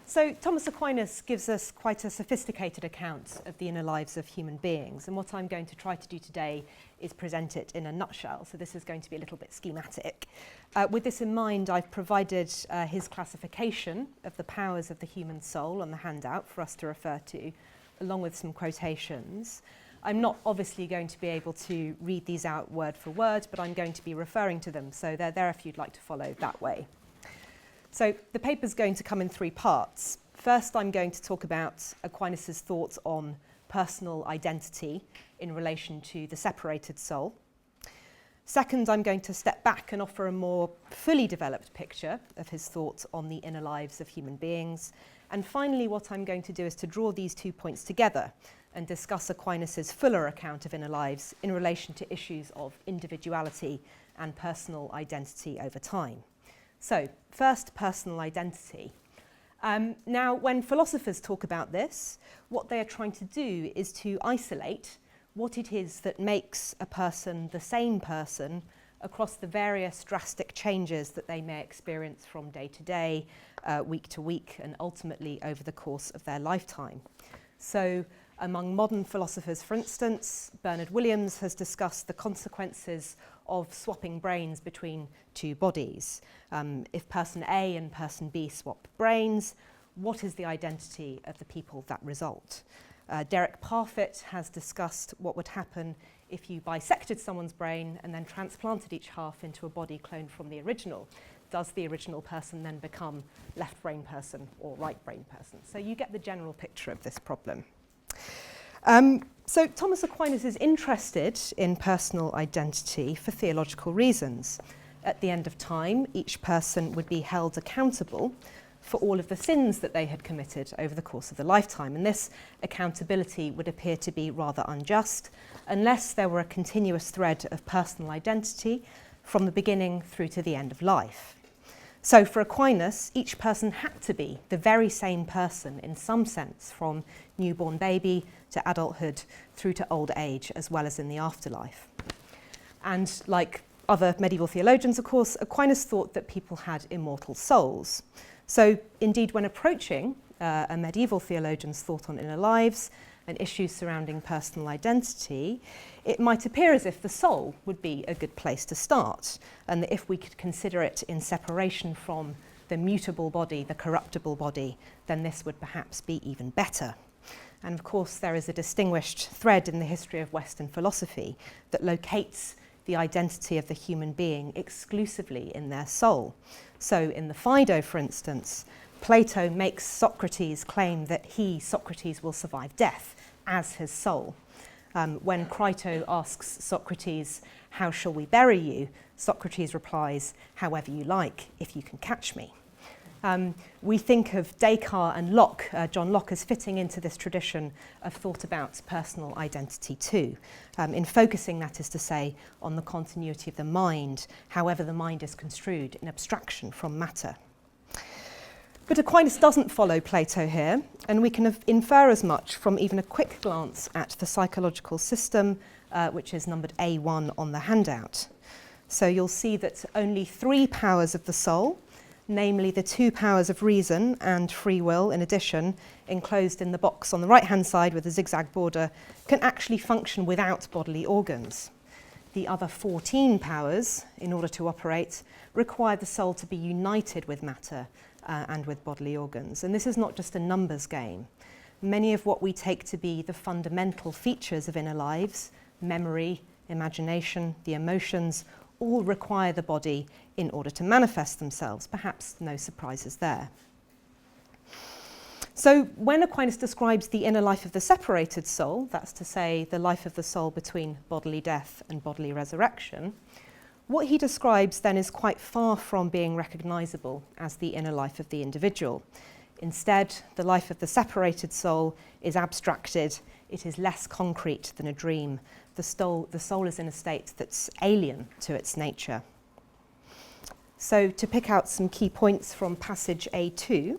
So Thomas Aquinas gives us quite a sophisticated account of the inner lives of human beings, and what I'm going to try to do today is present it in a nutshell, so this is going to be a little bit schematic. With this in mind, I've provided his classification of the powers of the human soul on the handout for us to refer to, along with some quotations. I'm not obviously going to be able to read these out word for word, but I'm going to be referring to them, so they're there if you'd like to follow that way. So the paper's going to come in three parts. First, I'm going to talk about Aquinas' thoughts on personal identity in relation to the separated soul. Second, I'm going to step back and offer a more fully developed picture of his thoughts on the inner lives of human beings. And finally, what I'm going to do is to draw these 2 points together and discuss Aquinas' fuller account of inner lives in relation to issues of individuality and personal identity over time. So, first, personal identity. Now, when philosophers talk about this, what they are trying to do is to isolate what it is that makes a person the same person across the various drastic changes that they may experience from day to day, week to week, and ultimately over the course of their lifetime. So, among modern philosophers, for instance, Bernard Williams has discussed the consequences of swapping brains between two bodies. If person A and person B swap brains, what is the identity of the people that result? Derek Parfit has discussed what would happen if you bisected someone's brain and then transplanted each half into a body cloned from the original. Does the original person then become left brain person or right brain person? So you get the general picture of this problem. So Thomas Aquinas is interested in personal identity for theological reasons. At the end of time, each person would be held accountable for all of the sins that they had committed over the course of the lifetime, and this accountability would appear to be rather unjust unless there were a continuous thread of personal identity from the beginning through to the end of life. So for Aquinas, each person had to be the very same person in some sense, from newborn baby to adulthood through to old age, as well as in the afterlife. And like other medieval theologians, of course, Aquinas thought that people had immortal souls. So indeed, when approaching a medieval theologian's thought on inner lives and issues surrounding personal identity, it might appear as if the soul would be a good place to start, and that if we could consider it in separation from the mutable body, the corruptible body, then this would perhaps be even better. And of course, there is a distinguished thread in the history of Western philosophy that locates the identity of the human being exclusively in their soul. So in the Phaedo, for instance, Plato makes Socrates claim that he, Socrates, will survive death as his soul. When Crito asks Socrates, "How shall we bury you?" Socrates replies, "However you like, if you can catch me." We think of Descartes and Locke, John Locke, as fitting into this tradition of thought about personal identity too, in focusing, that is to say, on the continuity of the mind, however the mind is construed in abstraction from matter. But Aquinas doesn't follow Plato here, and we can infer as much from even a quick glance at the psychological system, which is numbered A1 on the handout. So you'll see that only 3 powers of the soul, namely the 2 powers of reason and free will in addition, enclosed in the box on the right-hand side with a zigzag border, can actually function without bodily organs. The other 14 powers, in order to operate, require the soul to be united with matter and with bodily organs. And this is not just a numbers game. Many of what we take to be the fundamental features of inner lives, memory, imagination, the emotions, all require the body in order to manifest themselves. Perhaps no surprises there. So when Aquinas describes the inner life of the separated soul, that's to say the life of the soul between bodily death and bodily resurrection, what he describes then is quite far from being recognizable as the inner life of the individual. Instead, the life of the separated soul is abstracted. It is less concrete than a dream. The soul is in a state that's alien to its nature. So to pick out some key points from passage A2,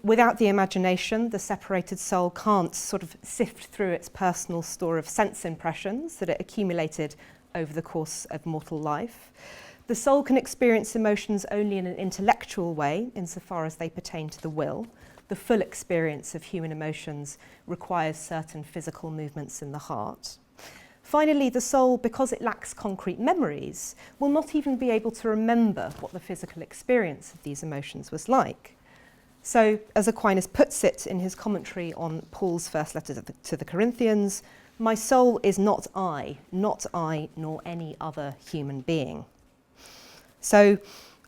without the imagination, the separated soul can't sort of sift through its personal store of sense impressions that it accumulated over the course of mortal life. The soul can experience emotions only in an intellectual way, insofar as they pertain to the will, the full experience of human emotions requires certain physical movements in the heart. Finally, the soul, because it lacks concrete memories, will not even be able to remember what the physical experience of these emotions was like. So, as Aquinas puts it in his commentary on Paul's first letter to the Corinthians, my soul is not I, nor any other human being. So,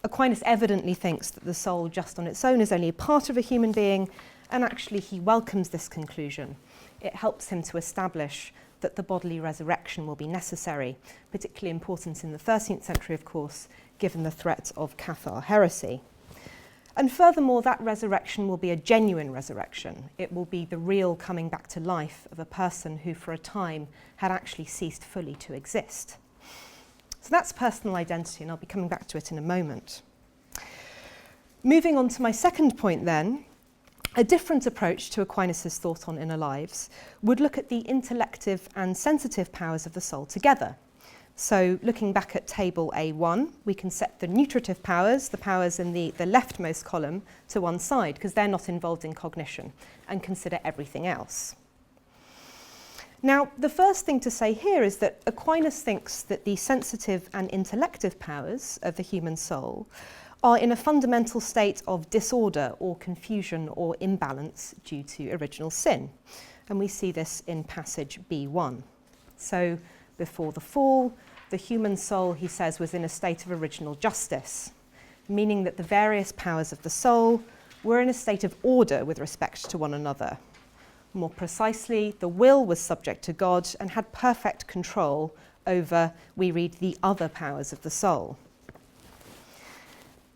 Aquinas evidently thinks that the soul just on its own is only a part of a human being, and actually he welcomes this conclusion. It helps him to establish that the bodily resurrection will be necessary, particularly important in the 13th century, of course, given the threat of Cathar heresy. And furthermore, that resurrection will be a genuine resurrection. It will be the real coming back to life of a person who for a time had actually ceased fully to exist. So that's personal identity, and I'll be coming back to it in a moment. Moving on to my second point then, a different approach to Aquinas' thought on inner lives would look at the intellective and sensitive powers of the soul together. So looking back at table A1, we can set the nutritive powers, the powers in the leftmost column, to one side because they're not involved in cognition, and consider everything else. Now, the first thing to say here is that Aquinas thinks that the sensitive and intellective powers of the human soul are in a fundamental state of disorder or confusion or imbalance due to original sin. And we see this in passage B1. So, before the fall, the human soul, he says, was in a state of original justice, meaning that the various powers of the soul were in a state of order with respect to one another. More precisely, the will was subject to God and had perfect control over, we read, the other powers of the soul.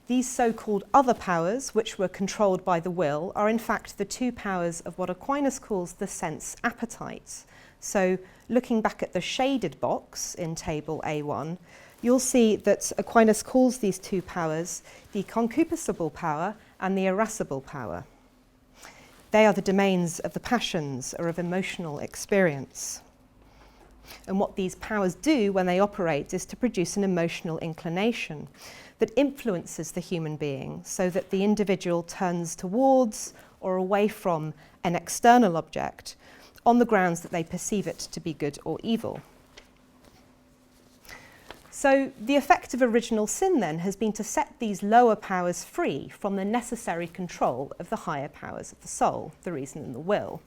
These so-called other powers, which were controlled by the will, are in fact the two powers of what Aquinas calls the sense appetites. So, looking back at the shaded box in table A1, you'll see that Aquinas calls these two powers the concupiscible power and the irascible power. They are the domains of the passions or of emotional experience. And what these powers do when they operate is to produce an emotional inclination that influences the human being so that the individual turns towards or away from an external object on the grounds that they perceive it to be good or evil. So the effect of original sin then has been to set these lower powers free from the necessary control of the higher powers of the soul, the reason and the will.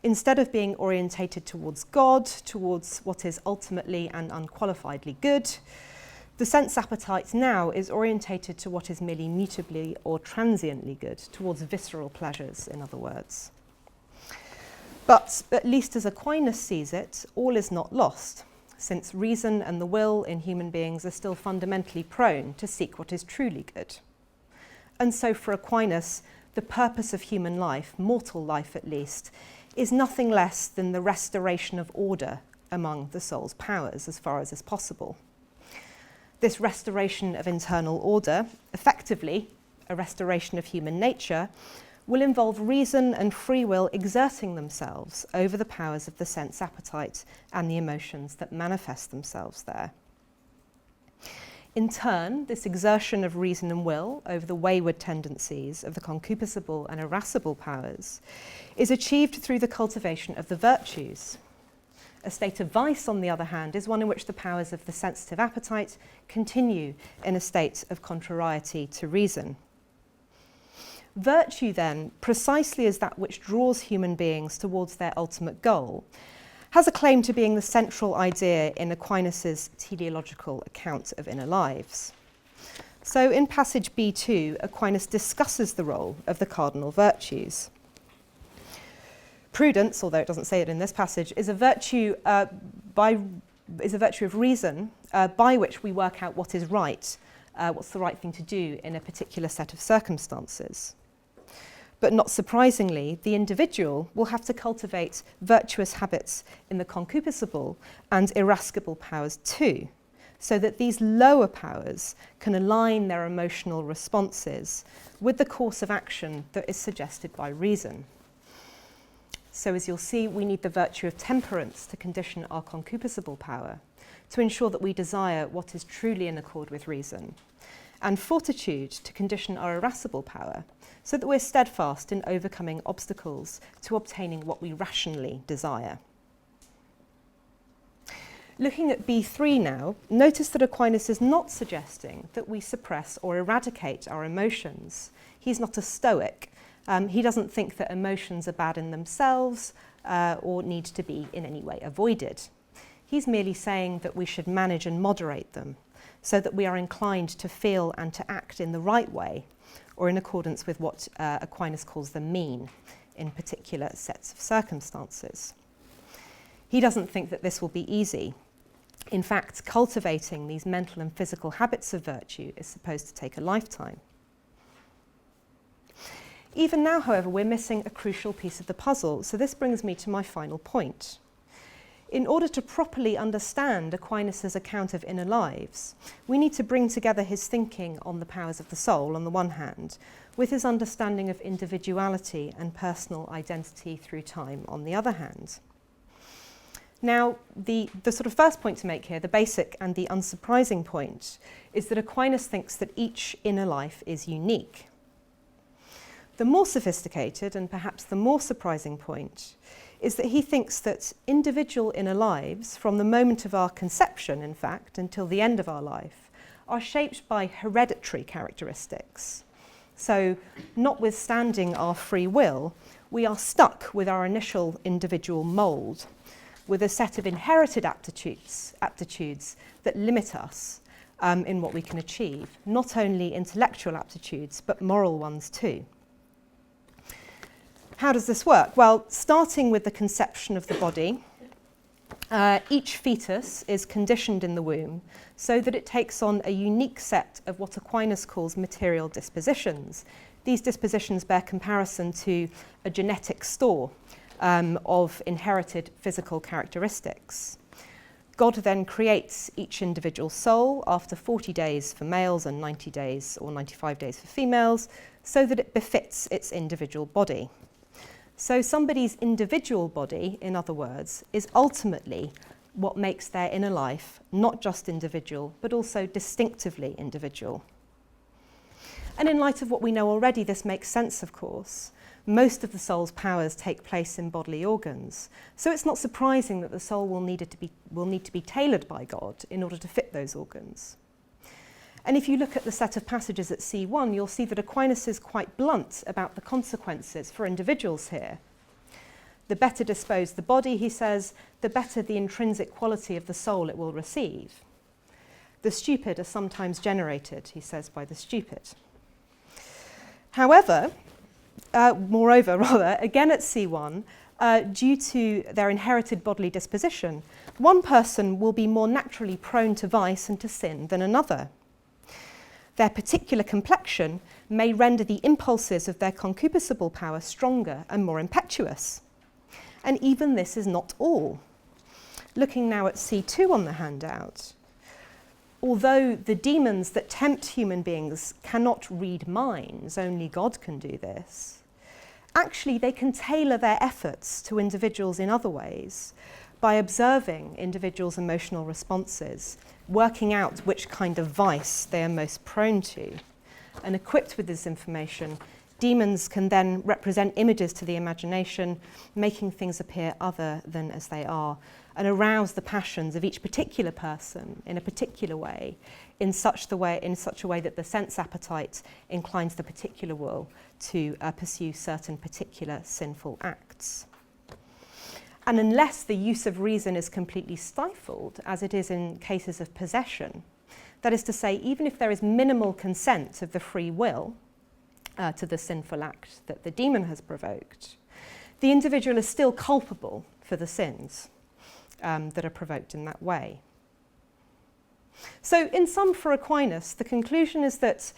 Instead of being orientated towards God, towards what is ultimately and unqualifiedly good, the sense appetite now is orientated to what is merely mutably or transiently good, towards visceral pleasures, in other words. But at least as Aquinas sees it, all is not lost, since reason and the will in human beings are still fundamentally prone to seek what is truly good. And so for Aquinas, the purpose of human life, mortal life at least, is nothing less than the restoration of order among the soul's powers as far as is possible. This restoration of internal order, effectively a restoration of human nature, will involve reason and free will exerting themselves over the powers of the sense appetite and the emotions that manifest themselves there. In turn, this exertion of reason and will over the wayward tendencies of the concupiscible and irascible powers is achieved through the cultivation of the virtues. A state of vice, on the other hand, is one in which the powers of the sensitive appetite continue in a state of contrariety to reason. Virtue, then, precisely as that which draws human beings towards their ultimate goal, has a claim to being the central idea in Aquinas' teleological account of inner lives. So in passage B2, Aquinas discusses the role of the cardinal virtues. Prudence, although it doesn't say it in this passage, is a virtue of reason by which we work out what is right, what's the right thing to do in a particular set of circumstances. But not surprisingly, the individual will have to cultivate virtuous habits in the concupiscible and irascible powers too, so that these lower powers can align their emotional responses with the course of action that is suggested by reason. So as you'll see, we need the virtue of temperance to condition our concupiscible power, to ensure that we desire what is truly in accord with reason. and fortitude to condition our irascible power, so that we're steadfast in overcoming obstacles to obtaining what we rationally desire. Looking at B3 now, notice that Aquinas is not suggesting that we suppress or eradicate our emotions. He's not a Stoic. He doesn't think that emotions are bad in themselves or need to be in any way avoided. He's merely saying that we should manage and moderate them so that we are inclined to feel and to act in the right way, or in accordance with what Aquinas calls the mean in particular sets of circumstances. He doesn't think that this will be easy. In fact, cultivating these mental and physical habits of virtue is supposed to take a lifetime. Even now, however, we're missing a crucial piece of the puzzle, so this brings me to my final point. In order to properly understand Aquinas' account of inner lives, we need to bring together his thinking on the powers of the soul on the one hand, with his understanding of individuality and personal identity through time on the other hand. Now, the sort of first point to make here, the basic and the unsurprising point, is that Aquinas thinks that each inner life is unique. The more sophisticated and perhaps the more surprising point is that he thinks that individual inner lives, from the moment of our conception, in fact, until the end of our life, are shaped by hereditary characteristics. So, notwithstanding our free will, we are stuck with our initial individual mould, with a set of inherited aptitudes that limit us in what we can achieve, not only intellectual aptitudes, but moral ones too. How does this work? Well, starting with the conception of the body, each fetus is conditioned in the womb so that it takes on a unique set of what Aquinas calls material dispositions. These dispositions bear comparison to a genetic store of inherited physical characteristics. God then creates each individual soul after 40 days for males and 90 days or 95 days for females, so that it befits its individual body. So somebody's individual body, in other words, is ultimately what makes their inner life not just individual, but also distinctively individual. And in light of what we know already, this makes sense, of course. Most of the soul's powers take place in bodily organs, so it's not surprising that the soul will need to be tailored by God in order to fit those organs. And if you look at the set of passages at C1, you'll see that Aquinas is quite blunt about the consequences for individuals here. The better disposed the body, he says, the better the intrinsic quality of the soul it will receive. The stupid are sometimes generated, he says, by the stupid. Moreover, again at C1, due to their inherited bodily disposition, one person will be more naturally prone to vice and to sin than another. Their particular complexion may render the impulses of their concupiscible power stronger and more impetuous. And even this is not all. Looking now at C2 on the handout, although the demons that tempt human beings cannot read minds, only God can do this, actually they can tailor their efforts to individuals in other ways by observing individuals' emotional responses, working out which kind of vice they are most prone to. And equipped with this information, demons can then represent images to the imagination, making things appear other than as they are, and arouse the passions of each particular person in a particular way, in such a way that the sense appetite inclines the particular will to pursue certain particular sinful acts. And unless the use of reason is completely stifled, as it is in cases of possession, that is to say, even if there is minimal consent of the free will to the sinful act that the demon has provoked, the individual is still culpable for the sins that are provoked in that way. So in sum, for Aquinas, the conclusion is that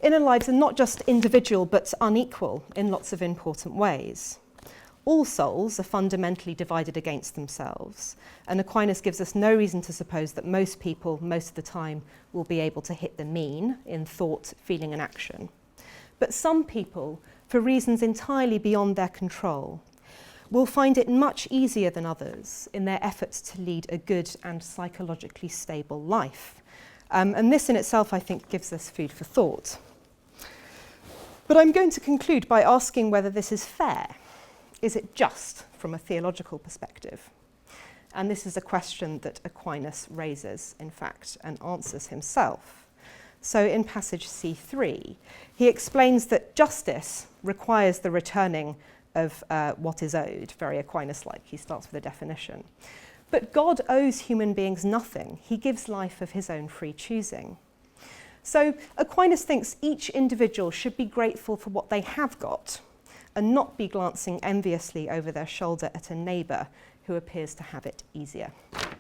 inner lives are not just individual but unequal in lots of important ways. All souls are fundamentally divided against themselves, and Aquinas gives us no reason to suppose that most people, most of the time, will be able to hit the mean in thought, feeling and action. But some people, for reasons entirely beyond their control, will find it much easier than others in their efforts to lead a good and psychologically stable life. And this in itself, I think, gives us food for thought. But I'm going to conclude by asking whether this is fair. Is it just from a theological perspective? And this is a question that Aquinas raises, in fact, and answers himself. So in passage C3, he explains that justice requires the returning of what is owed, very Aquinas-like. He starts with a definition. But God owes human beings nothing. He gives life of his own free choosing. So Aquinas thinks each individual should be grateful for what they have got and not be glancing enviously over their shoulder at a neighbour who appears to have it easier.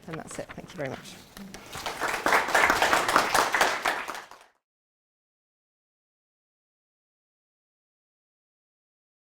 And that's it. Thank you very much.